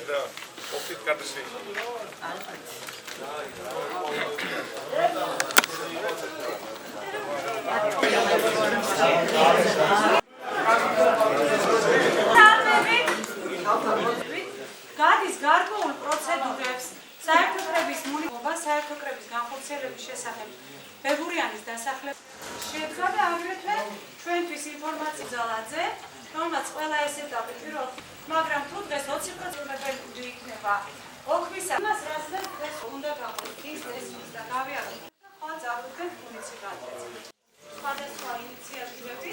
და ოფით კადრში. გადის გარკვეულ პროცედურებს საერთო-კრების მონიტორინგობა საერთო-კრების განხორციელების შესახებ ბებურიანის დასახლება შედგა და აგრეთვე ჩვენთვის ინფორმაცია ძალაძე, რომელსაც ყველა ეს ეტაპი პირველ, მაგრამ თუ დღეს 20% იქნება ოქმისა, მას რასაც დღეს უნდა გაყოთ ის და გავიაროთ და ხო წავიდგეთ მუნიციპალიტეტზე. სხვადასხვა ინიციატივები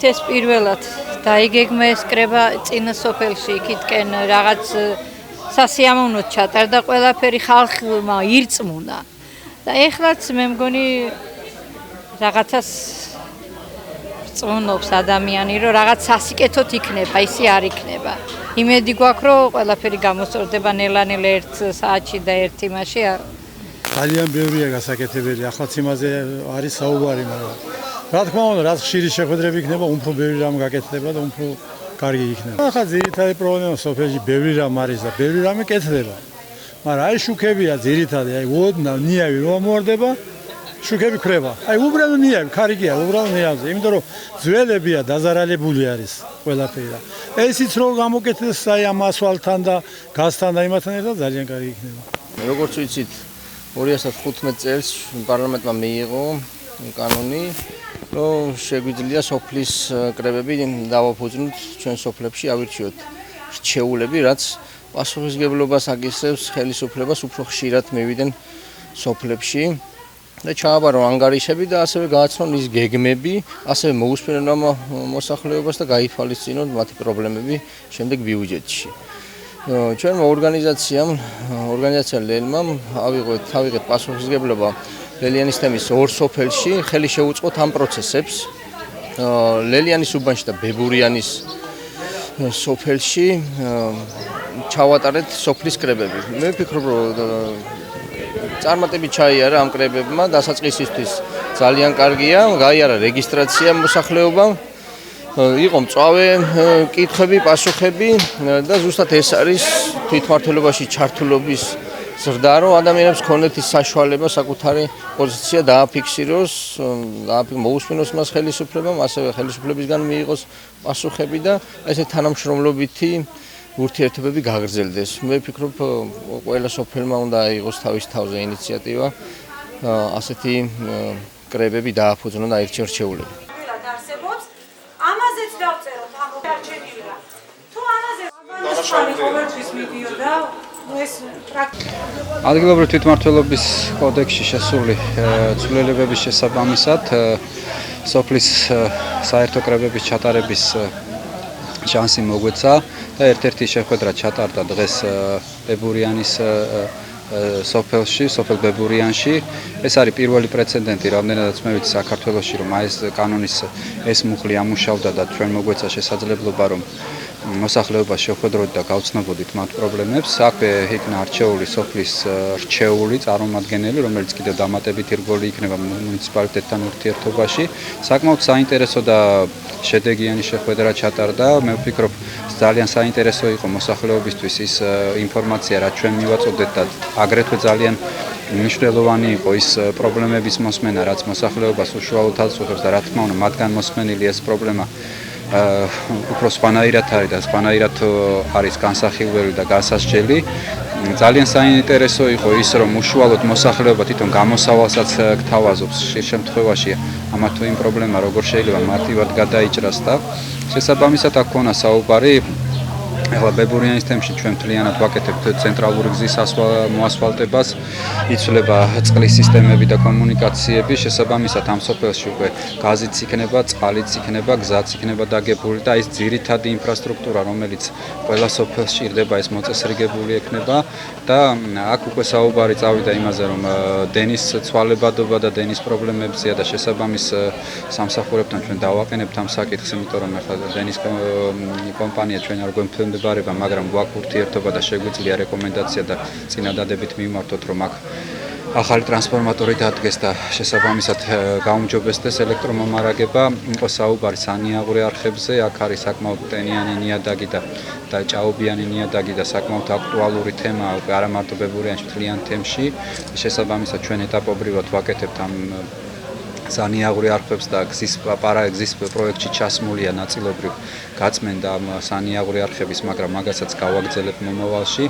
ეს პირველად დაიგეგმა ეს კრება წინა სოფელში იქითკენ რაღაც სასიამოვნოდ ჩატარდა ყველაფერი ხალხმა ირწმუნა და ეხლაც მე მგონი რაღაცას წმუნობს ადამიანი რომ რაღაც სასიკეთოდ იქნება ისე არ იქნება იმედი გვაქვს რომ ყველაფერი გამოსწორდება ნელა-ნელა 1 საათში და 1 იმაში ძალიან ბევრია გასაკეთებელი ახლა იმაზე არის საუბარი მაგრამ რა თქმა უნდა რაც ხშირი შეხვედრები იქნება უფრო ბევრი რამ გაკეთდება და უფრო კარგი იქნება ახლა ძირითადი პრობლემა სოფელში ბევრი რამ არის და ბევრი რამე კეთდება მაგრამ აი შუქებია ძირითადი აი ოდნა ნიავი რომ მოარდება შუქები ქრება აი უბრალოდ ნიავი კარგია უბრალოდ ნიავზე იმიტომ რომ ძველებია დაზარალებული არის ყველაფერი და ესიც რომ გამოკეთდეს აი ამ ასფალტთან და გაზთან და იმათთან ერთად ძალიან კარგი იქნება როგორც ვიცით 2015 წელს პარლამენტმა მიიღო კანონი რომ შეგვიძლია სოფლის კრებები დავაფუძნოთ ჩვენ სოფლებში ავირჩიოთ რჩეულები რაც პასუხისმგებლობას აგისრებს ხელისუფლებას უფრო ხშირად მივიდნენ სოფლებში და ჩააბარო ანგარიშები და ასევე გააცნონ ის გეგმები ასევე მოусმინონ ამ მოსახლეობას და გაითვალისწინონ მათი პრობლემები შემდეგ ბიუჯეტში ჩვენმა ორგანიზაციამ ლელმა ავიღეთ პასუხისმგებლობა ლელიანის თემის 2 სოფელში ხელი შეუწყოთ ამ პროცესებს ლელიანის უბანში და ბებურიანის სოფელში ჩავატარეთ სოფლის კრებები მე ვფიქრობ რომ წარმატებით ჩაიარა ამ კრებებმა დასაწყისისთვის ძალიან კარგია გაიარა რეგისტრაცია მოსახლეობამ იყო მწვავე კითხვები პასუხები და ზუსტად ეს არის თვითმმართველობაში ჩართულობის ზრდა რომ ადამიანებს ქონდეთ ის საშუალება საკუთარი პოზიცია დააფიქსიროს მოусმინოს მას ხელისუფლებამ ასევე ხელისუფლებისგან მიიღოს პასუხები და ესე თანამშრომლობითი ურთიერთობები გაგრძელდეს მე ვფიქრობ ყველა სოფელმა უნდა აიღოს თავის თავზე ინიციატივა ასეთი კრებები დააფუძნონ და ერთჩერჩეულები ამაზეც დავწეროთ ამ დარჩენილია თუ ამაზე აბანოსანი ყოველთვის მიდიოდა ეს ადგილობრივი თვითმმართველობის კოდექსში შესული ცვლილებების შესაბამისად სოფლის საერთო კრებების ჩატარების შანსი მოგვეცა და ერთ-ერთი შეხვედრა ჩატარდა დღეს ბებურიანის სოფელში, სოფელ ბებურიანში. ეს არის პირველი პრეცედენტი, რამდენადაც მე ვიცი საქართველოში, რომ ეს კანონის ეს მუხლი ამუშავდა და ჩვენ მოგვეცა შესაძლებლობა, რომ მოსახლეობა შეხვედროთ და გავცნობოდით მათ პრობლემებს. აქვე იქნა არჩეული სოფლის რჩეული წარმომადგენელი, რომელიც კიდევ დამატებითი რგოლი იქნება მუნიციპალიტეტთან ურთიერთობაში. საკმაოდ საინტერესო და შედეგიანი შეხვედრა ჩატარდა. მე ვფიქრობ, ძალიან საინტერესო იყო მოსახლეობისთვის ის ინფორმაცია, რაც ჩვენ მივაწოდეთ და აგრეთვე ძალიან მნიშვნელოვანი იყო ის პრობლემების მოსმენა, რაც მოსახლეობას უშუალოდ აწუხებს და რა თქმა უნდა, მათგან მოსმენილი ეს პრობლემა უფრო სპანაირად არის და სპანაირად არის განსახილველი და განსასჯელი. ძალიან საინტერესო იყო ის, რომ უშუალოდ მოსახლეობა თვითონ გამოსავალსაც გთავაზობს ხშირ შემთხვევაში ამა თუ იმ პრობლემა როგორ შეიძლება მარტივად გადაიჭრას და შესაბამისად აქ ქონა საუბარი ახლა ბებურიანის თემში ჩვენ მთლიანად ვაკეთებთ ცენტრალური გზის მოასფალტებას, იცვლება წყლის სისტემები და კომუნიკაციები, შესაბამისად ამ სოფელში უკვე გაზიც იქნება, წყალიც იქნება, გზაც იქნება დაგებული და ის ძირითადი ინფრასტრუქტურა, რომელიც ყველა სოფელში ირდება, ეს მოწესრიგებული ექნება და აქ უკვე საუბარი წავიდა იმაზე, რომ დენის ცვალებადობა და დენის პრობლემებზეა და შესაბამის სამსახურებთან ჩვენ დავაყენებთ ამ საკითხს, იმიტომ რომ ახლა დენის კომპანია ჩვენ არ გვემთხვევა განმდებარება, მაგრამ გვაქვს ურთიერთობა და შეგვიძლია რეკომენდაცია და წინადადებით მივმართოთ, რომ აქ ახალი ტრანსფორმატორი დადგეს და შესაბამისად გაუმჯობესდეს ელექტრომომარაგება. იყო საუბარი სანიაღვრე არხებზე, აქ არის საკმაოდ ტენიანი ნიადაგი და ჭაობიანი ნიადაგი და საკმაოდ აქტუალური თემაა უკვე არა მარტო ბებურიანში, მთლიან თემში. შესაბამისად ჩვენ ეტაპობრივად ვაკეთებთ ამ სანიაღვრე არხებს და გზის პროექტში ჩასმულია ნაწილობრივ გაწმენდა ამ სანიაღვრე არხების, მაგრამ მაგასაც გავაგრძელებ მომავალში.